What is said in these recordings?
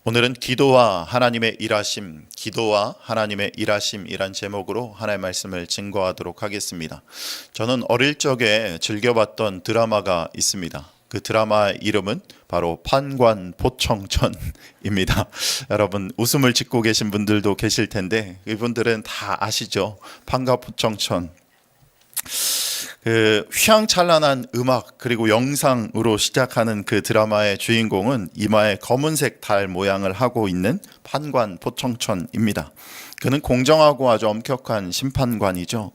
오늘은 기도와 하나님의 일하심이란 제목으로 하나님의 말씀을 증거하도록 하겠습니다. 저는 어릴 적에 즐겨봤던 드라마가 있습니다. 그 드라마의 이름은 바로 판관포청천입니다. 여러분 웃음을 짓고 계신 분들도 계실 텐데 이분들은 다 아시죠? 판관포청천. 그 휘황찬란한 음악 그리고 영상으로 시작하는 그 드라마의 주인공은 이마에 검은색 달 모양을 하고 있는 판관포청천입니다. 그는 공정하고 아주 엄격한 심판관이죠.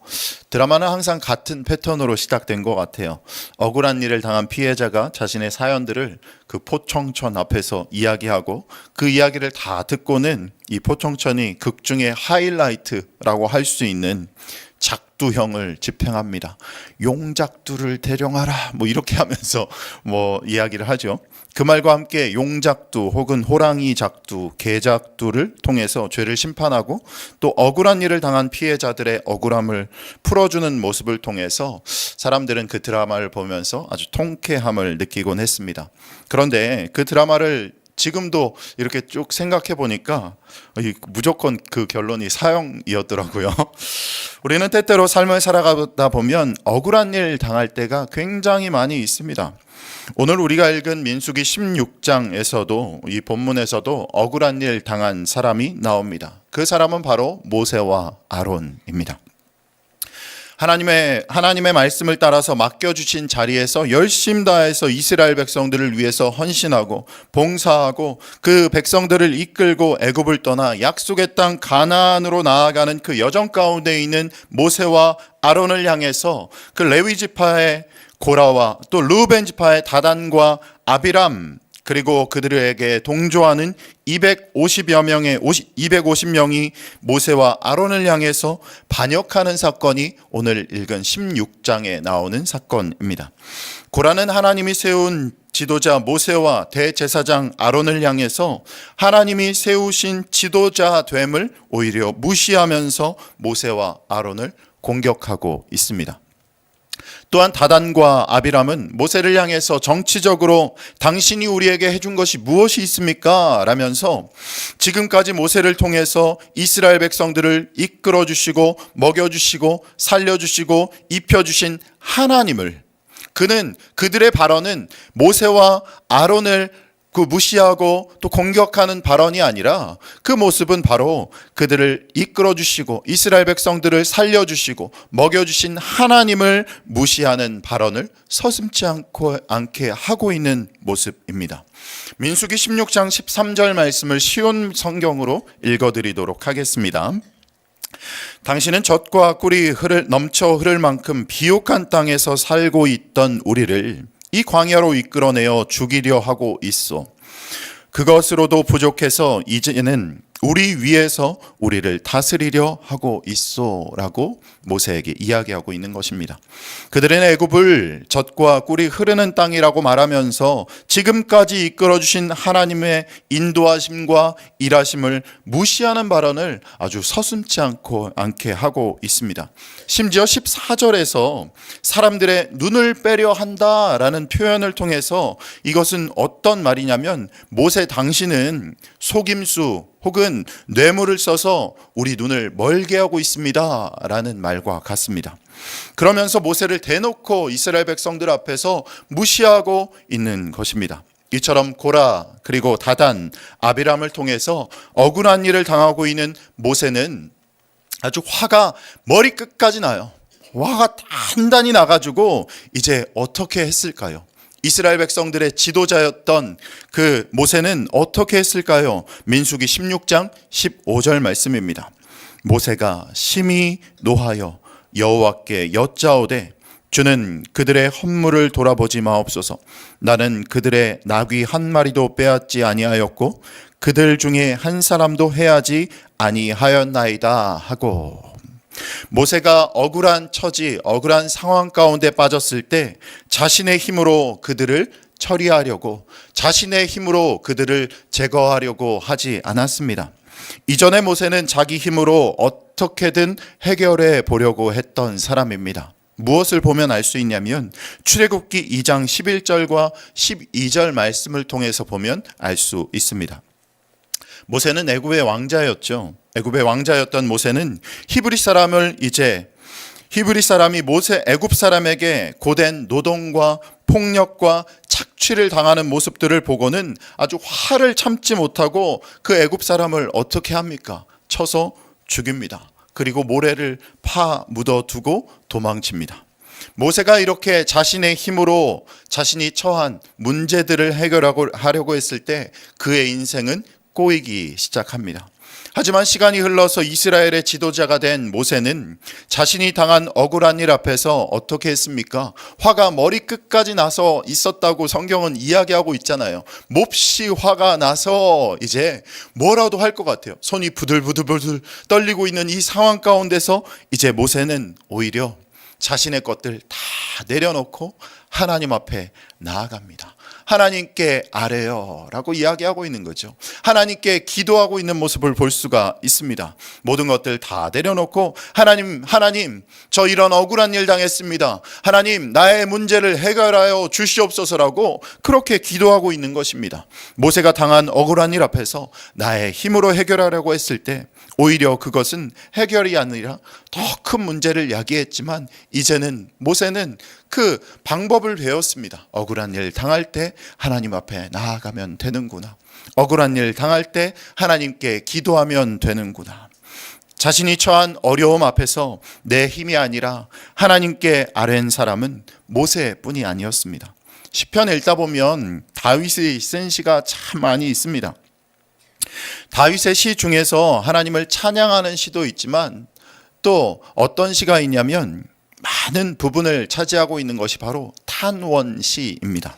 드라마는 항상 같은 패턴으로 시작된 것 같아요. 억울한 일을 당한 피해자가 자신의 사연들을 그 포청천 앞에서 이야기하고 그 이야기를 다 듣고는 이 포청천이 극중의 하이라이트라고 할 수 있는 작두형을 집행합니다. 용작두를 대령하라 이렇게 하면서 이야기를 하죠. 그 말과 함께 용작두 혹은 호랑이 작두, 개작두를 통해서 죄를 심판하고 또 억울한 일을 당한 피해자들의 억울함을 풀어주는 모습을 통해서 사람들은 그 드라마를 보면서 아주 통쾌함을 느끼곤 했습니다. 그런데 그 드라마를 지금도 이렇게 쭉 생각해 보니까 무조건 그 결론이 사형이었더라고요. 우리는 때때로 삶을 살아가다 보면 억울한 일 당할 때가 굉장히 많이 있습니다. 오늘 우리가 읽은 민수기 16장에서도 이 본문에서도 억울한 일 당한 사람이 나옵니다. 그 사람은 바로 모세와 아론입니다. 하나님의 말씀을 따라서 맡겨주신 자리에서 열심 다해서 이스라엘 백성들을 위해서 헌신하고 봉사하고 그 백성들을 이끌고 애굽을 떠나 약속의 땅 가나안으로 나아가는 그 여정 가운데 있는 모세와 아론을 향해서 그 레위 지파의 고라와 또 르우벤 지파의 다단과 아비람 그리고 그들에게 동조하는 250명이 모세와 아론을 향해서 반역하는 사건이 오늘 읽은 16장에 나오는 사건입니다. 고라는 하나님이 세운 지도자 모세와 대제사장 아론을 향해서 하나님이 세우신 지도자 됨을 오히려 무시하면서 모세와 아론을 공격하고 있습니다. 또한 다단과 아비람은 모세를 향해서 정치적으로 당신이 우리에게 해준 것이 무엇이 있습니까? 라면서 지금까지 모세를 통해서 이스라엘 백성들을 이끌어주시고 먹여주시고 살려주시고 입혀주신 하나님을 그들의 발언은 모세와 아론을 무시하고 또 공격하는 발언이 아니라 그 모습은 바로 그들을 이끌어주시고 이스라엘 백성들을 살려주시고 먹여주신 하나님을 무시하는 발언을 서슴지 않게 하고 있는 모습입니다. 민수기 16장 13절 말씀을 쉬운 성경으로 읽어드리도록 하겠습니다. 당신은 젖과 꿀이 넘쳐 흐를 만큼 비옥한 땅에서 살고 있던 우리를 이 광야로 이끌어내어 죽이려 하고 있어. 그것으로도 부족해서 이제는 우리 위에서 우리를 다스리려 하고 있소라고 모세에게 이야기하고 있는 것입니다. 그들은 애굽을 젖과 꿀이 흐르는 땅이라고 말하면서 지금까지 이끌어주신 하나님의 인도하심과 일하심을 무시하는 발언을 아주 서슴지 않게 하고 있습니다. 심지어 14절에서 사람들의 눈을 빼려 한다라는 표현을 통해서 이것은 어떤 말이냐면 모세 당신은 속임수 혹은 뇌물을 써서 우리 눈을 멀게 하고 있습니다 라는 말과 같습니다. 그러면서 모세를 대놓고 이스라엘 백성들 앞에서 무시하고 있는 것입니다. 이처럼 고라 그리고 다단, 아비람을 통해서 억울한 일을 당하고 있는 모세는 아주 화가 머리끝까지 나요. 화가 단단히 나가지고 이제 어떻게 했을까요? 이스라엘 백성들의 지도자였던 그 모세는 어떻게 했을까요? 민수기 16장 15절 말씀입니다. 모세가 심히 노하여 여호와께 여짜오되 주는 그들의 헌물을 돌아보지 마옵소서. 나는 그들의 나귀 한 마리도 빼앗지 아니하였고 그들 중에 한 사람도 해하지 아니하였나이다 하고. 모세가 억울한 처지, 억울한 상황 가운데 빠졌을 때 자신의 힘으로 그들을 처리하려고, 자신의 힘으로 그들을 제거하려고 하지 않았습니다. 이전에 모세는 자기 힘으로 어떻게든 해결해 보려고 했던 사람입니다. 무엇을 보면 알 수 있냐면 출애굽기 2장 11절과 12절 말씀을 통해서 보면 알 수 있습니다. 모세는 애굽의 왕자였죠. 애굽의 왕자였던 모세는 히브리 사람이 애굽 사람에게 고된 노동과 폭력과 착취를 당하는 모습들을 보고는 아주 화를 참지 못하고 그 애굽 사람을 어떻게 합니까? 쳐서 죽입니다. 그리고 모래를 파 묻어두고 도망칩니다. 모세가 이렇게 자신의 힘으로 자신이 처한 문제들을 해결하려고 했을 때 그의 인생은 꼬이기 시작합니다. 하지만 시간이 흘러서 이스라엘의 지도자가 된 모세는 자신이 당한 억울한 일 앞에서 어떻게 했습니까? 화가 머리끝까지 나서 있었다고 성경은 이야기하고 있잖아요. 몹시 화가 나서 이제 뭐라도 할 것 같아요. 손이 부들부들 떨리고 있는 이 상황 가운데서 이제 모세는 오히려 자신의 것들 다 내려놓고 하나님 앞에 나아갑니다. 하나님께 아뢰요 라고 이야기하고 있는 거죠. 하나님께 기도하고 있는 모습을 볼 수가 있습니다. 모든 것들 다 내려놓고 하나님 저 이런 억울한 일 당했습니다. 하나님 나의 문제를 해결하여 주시옵소서라고 그렇게 기도하고 있는 것입니다. 모세가 당한 억울한 일 앞에서 나의 힘으로 해결하려고 했을 때 오히려 그것은 해결이 아니라 더 큰 문제를 야기했지만 이제는 모세는 그 방법을 배웠습니다. 억울한 일 당할 때 하나님 앞에 나아가면 되는구나. 억울한 일 당할 때 하나님께 기도하면 되는구나. 자신이 처한 어려움 앞에서 내 힘이 아니라 하나님께 아뢰는 사람은 모세뿐이 아니었습니다. 시편 읽다 보면 다윗이 쓴 시가 참 많이 있습니다. 다윗의 시 중에서 하나님을 찬양하는 시도 있지만 또 어떤 시가 있냐면 많은 부분을 차지하고 있는 것이 바로 탄원시입니다.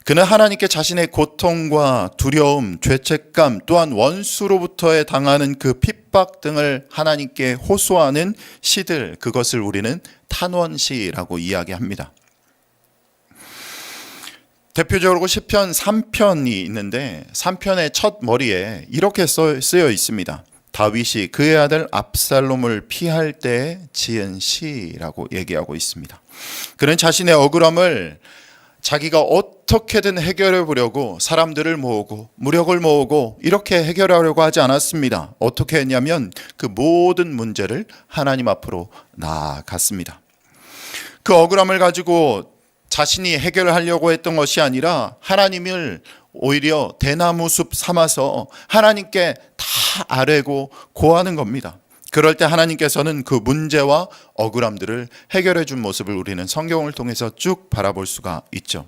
그는 하나님께 자신의 고통과 두려움, 죄책감 또한 원수로부터의 당하는 그 핍박 등을 하나님께 호소하는 시들, 그것을 우리는 탄원시라고 이야기합니다. 대표적으로 시편 3편이 있는데 3편의 첫 머리에 이렇게 쓰여 있습니다. 다윗이 그의 아들 압살롬을 피할 때 지은 시라고 얘기하고 있습니다. 그는 자신의 억울함을 자기가 어떻게든 해결해 보려고 사람들을 모으고 무력을 모으고 이렇게 해결하려고 하지 않았습니다. 어떻게 했냐면 그 모든 문제를 하나님 앞으로 나아갔습니다. 그 억울함을 가지고 자신이 해결하려고 했던 것이 아니라 하나님을 오히려 대나무 숲 삼아서 하나님께 다 아뢰고 고하는 겁니다. 그럴 때 하나님께서는 그 문제와 억울함들을 해결해 준 모습을 우리는 성경을 통해서 쭉 바라볼 수가 있죠.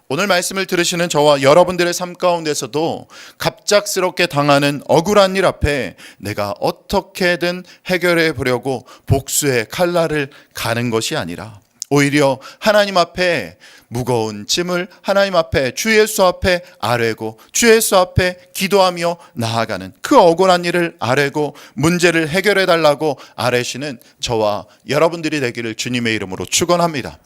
오늘 말씀을 들으시는 저와 여러분들의 삶 가운데서도 갑작스럽게 당하는 억울한 일 앞에 내가 어떻게든 해결해 보려고 복수의 칼날을 가는 것이 아니라 오히려 하나님 앞에 무거운 짐을 하나님 앞에 주 예수 앞에 아뢰고 주 예수 앞에 기도하며 나아가는 그 억울한 일을 아뢰고 문제를 해결해 달라고 아뢰시는 저와 여러분들이 되기를 주님의 이름으로 축원합니다.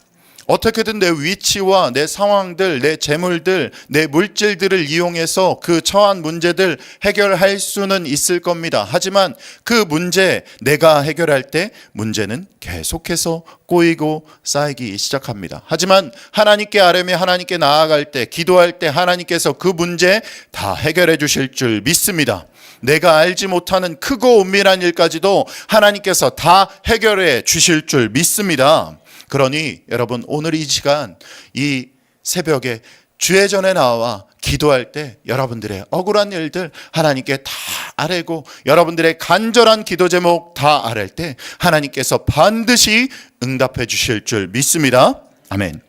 어떻게든 내 위치와 내 상황들, 내 재물들, 내 물질들을 이용해서 그 처한 문제들 해결할 수는 있을 겁니다. 하지만 그 문제 내가 해결할 때 문제는 계속해서 꼬이고 쌓이기 시작합니다. 하지만 하나님께 아뢰며 하나님께 나아갈 때, 기도할 때 하나님께서 그 문제 다 해결해 주실 줄 믿습니다. 내가 알지 못하는 크고 은밀한 일까지도 하나님께서 다 해결해 주실 줄 믿습니다. 그러니 여러분 오늘 이 시간 이 새벽에 주의 전에 나와 기도할 때 여러분들의 억울한 일들 하나님께 다 아뢰고 여러분들의 간절한 기도 제목 다 아뢰 때 하나님께서 반드시 응답해 주실 줄 믿습니다. 아멘.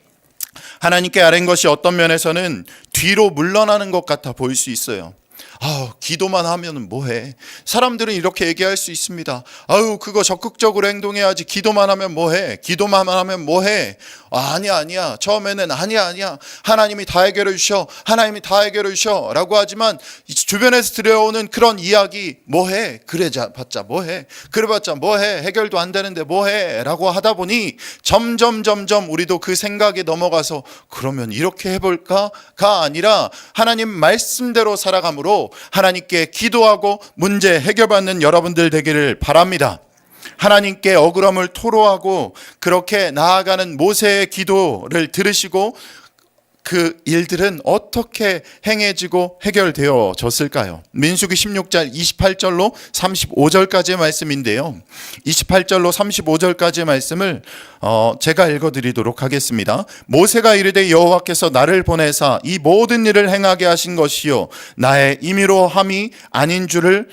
하나님께 아뢰는 것이 어떤 면에서는 뒤로 물러나는 것 같아 보일 수 있어요. 기도만 하면 뭐해? 사람들은 이렇게 얘기할 수 있습니다. 그거 적극적으로 행동해야지. 기도만 하면 뭐해? 기도만 하면 뭐해? 아니야. 처음에는 아니야. 하나님이 다 해결해 주셔. 하나님이 다 해결해 주셔. 라고 하지만 주변에서 들려오는 그런 이야기 뭐해? 그래 봤자 뭐해? 그래 봤자 뭐해? 해결도 안 되는데 뭐해? 라고 하다 보니 점점 우리도 그 생각에 넘어가서 그러면 이렇게 해볼까가 아니라 하나님 말씀대로 살아감으로 하나님께 기도하고 문제 해결받는 여러분들 되기를 바랍니다. 하나님께 억울함을 토로하고 그렇게 나아가는 모세의 기도를 들으시고 그 일들은 어떻게 행해지고 해결되어졌을까요? 민수기 16장 28절로 35절까지의 말씀인데요. 28절로 35절까지의 말씀을 제가 읽어드리도록 하겠습니다. 모세가 이르되 여호와께서 나를 보내사 이 모든 일을 행하게 하신 것이요 나의 임의로 함이 아닌 줄을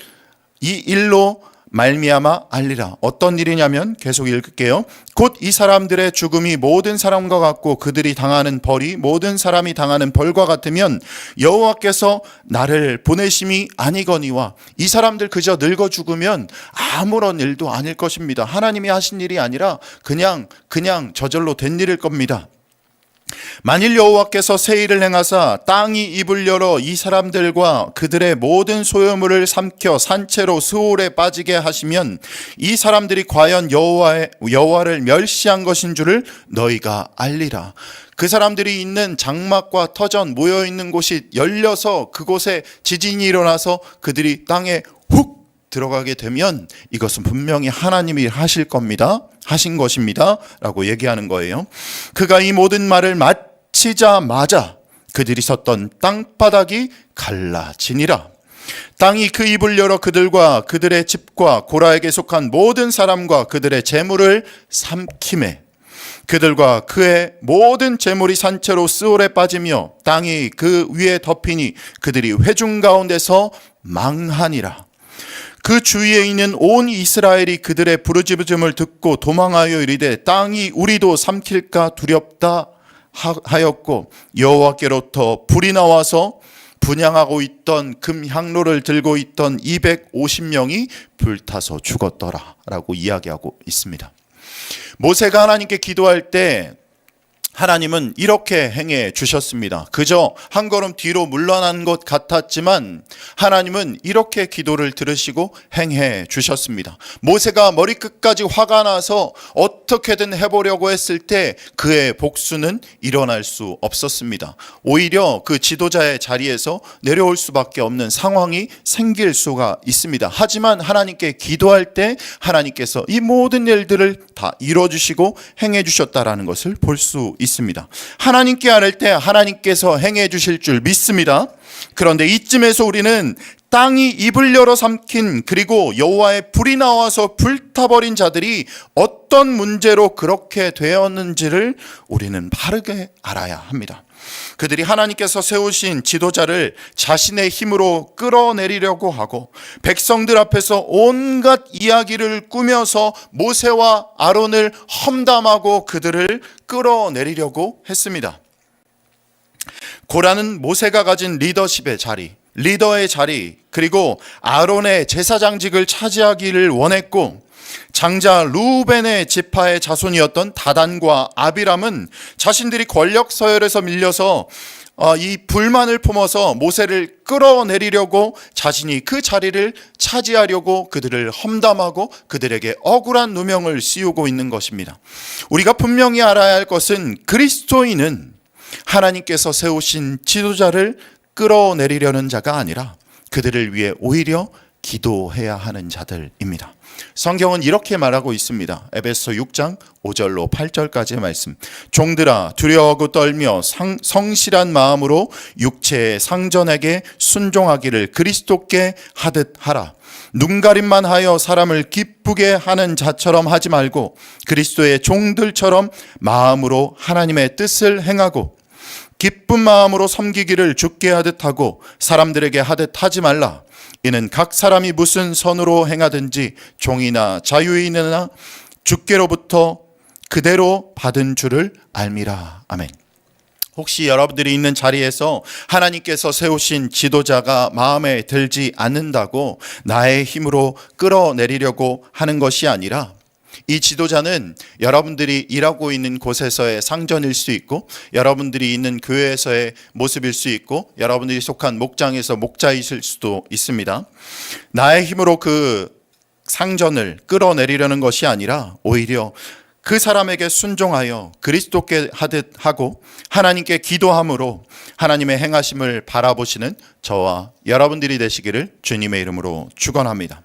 이 일로 말미암아 알리라. 어떤 일이냐면 계속 읽을게요. 곧 이 사람들의 죽음이 모든 사람과 같고 그들이 당하는 벌이 모든 사람이 당하는 벌과 같으면 여호와께서 나를 보내심이 아니거니와 이 사람들 그저 늙어 죽으면 아무런 일도 아닐 것입니다. 하나님이 하신 일이 아니라 그냥 저절로 된 일일 겁니다. 만일 여호와께서 새 일을 행하사 땅이 입을 열어 이 사람들과 그들의 모든 소유물을 삼켜 산채로 스올에 빠지게 하시면 이 사람들이 과연 여호와를 멸시한 것인 줄을 너희가 알리라. 그 사람들이 있는 장막과 터전 모여 있는 곳이 열려서 그곳에 지진이 일어나서 그들이 땅에 훅 들어가게 되면 이것은 분명히 하나님이 하실 겁니다. 하신 것입니다. 라고 얘기하는 거예요. 그가 이 모든 말을 마치자마자 그들이 섰던 땅바닥이 갈라지니라. 땅이 그 입을 열어 그들과 그들의 집과 고라에게 속한 모든 사람과 그들의 재물을 삼키매 그들과 그의 모든 재물이 산채로 스올에 빠지며 땅이 그 위에 덮이니 그들이 회중 가운데서 망하니라. 그 주위에 있는 온 이스라엘이 그들의 부르짖음을 듣고 도망하여 이르되 땅이 우리도 삼킬까 두렵다 하였고 여호와께로부터 불이 나와서 분향하고 있던 금 향로를 들고 있던 250명이 불타서 죽었더라 라고 이야기하고 있습니다. 모세가 하나님께 기도할 때 하나님은 이렇게 행해 주셨습니다. 그저 한 걸음 뒤로 물러난 것 같았지만 하나님은 이렇게 기도를 들으시고 행해 주셨습니다. 모세가 머리끝까지 화가 나서 어떻게든 해보려고 했을 때 그의 복수는 일어날 수 없었습니다. 오히려 그 지도자의 자리에서 내려올 수밖에 없는 상황이 생길 수가 있습니다. 하지만 하나님께 기도할 때 하나님께서 이 모든 일들을 다 이뤄주시고 행해 주셨다라는 것을 볼 수 있습니다. 하나님께 아뢰 때 하나님께서 행해 주실 줄 믿습니다. 그런데 이쯤에서 우리는 땅이 입을 열어 삼킨 그리고 여호와의 불이 나와서 불타버린 자들이 어떤 문제로 그렇게 되었는지를 우리는 바르게 알아야 합니다. 그들이 하나님께서 세우신 지도자를 자신의 힘으로 끌어내리려고 하고 백성들 앞에서 온갖 이야기를 꾸며서 모세와 아론을 험담하고 그들을 끌어내리려고 했습니다. 고라는 모세가 가진 리더십의 자리, 리더의 자리, 그리고 아론의 제사장직을 차지하기를 원했고 장자 루벤의 지파의 자손이었던 다단과 아비람은 자신들이 권력 서열에서 밀려서 이 불만을 품어서 모세를 끌어내리려고 자신이 그 자리를 차지하려고 그들을 험담하고 그들에게 억울한 누명을 씌우고 있는 것입니다. 우리가 분명히 알아야 할 것은 그리스도인은 하나님께서 세우신 지도자를 끌어내리려는 자가 아니라 그들을 위해 오히려 기도해야 하는 자들입니다. 성경은 이렇게 말하고 있습니다. 에베소 6장 5절로 8절까지의 말씀. 종들아 두려워하고 떨며 성실한 마음으로 육체의 상전에게 순종하기를 그리스도께 하듯 하라. 눈가림만 하여 사람을 기쁘게 하는 자처럼 하지 말고 그리스도의 종들처럼 마음으로 하나님의 뜻을 행하고 기쁜 마음으로 섬기기를 주께 하듯 하고 사람들에게 하듯 하지 말라. 이는 각 사람이 무슨 선으로 행하든지 종이나 자유인이나 주께로부터 그대로 받은 줄을 알미라. 아멘. 혹시 여러분들이 있는 자리에서 하나님께서 세우신 지도자가 마음에 들지 않는다고 나의 힘으로 끌어내리려고 하는 것이 아니라 이 지도자는 여러분들이 일하고 있는 곳에서의 상전일 수 있고 여러분들이 있는 교회에서의 모습일 수 있고 여러분들이 속한 목장에서 목자이실 수도 있습니다. 나의 힘으로 그 상전을 끌어내리려는 것이 아니라 오히려 그 사람에게 순종하여 그리스도께 하듯 하고 하나님께 기도함으로 하나님의 행하심을 바라보시는 저와 여러분들이 되시기를 주님의 이름으로 축원합니다.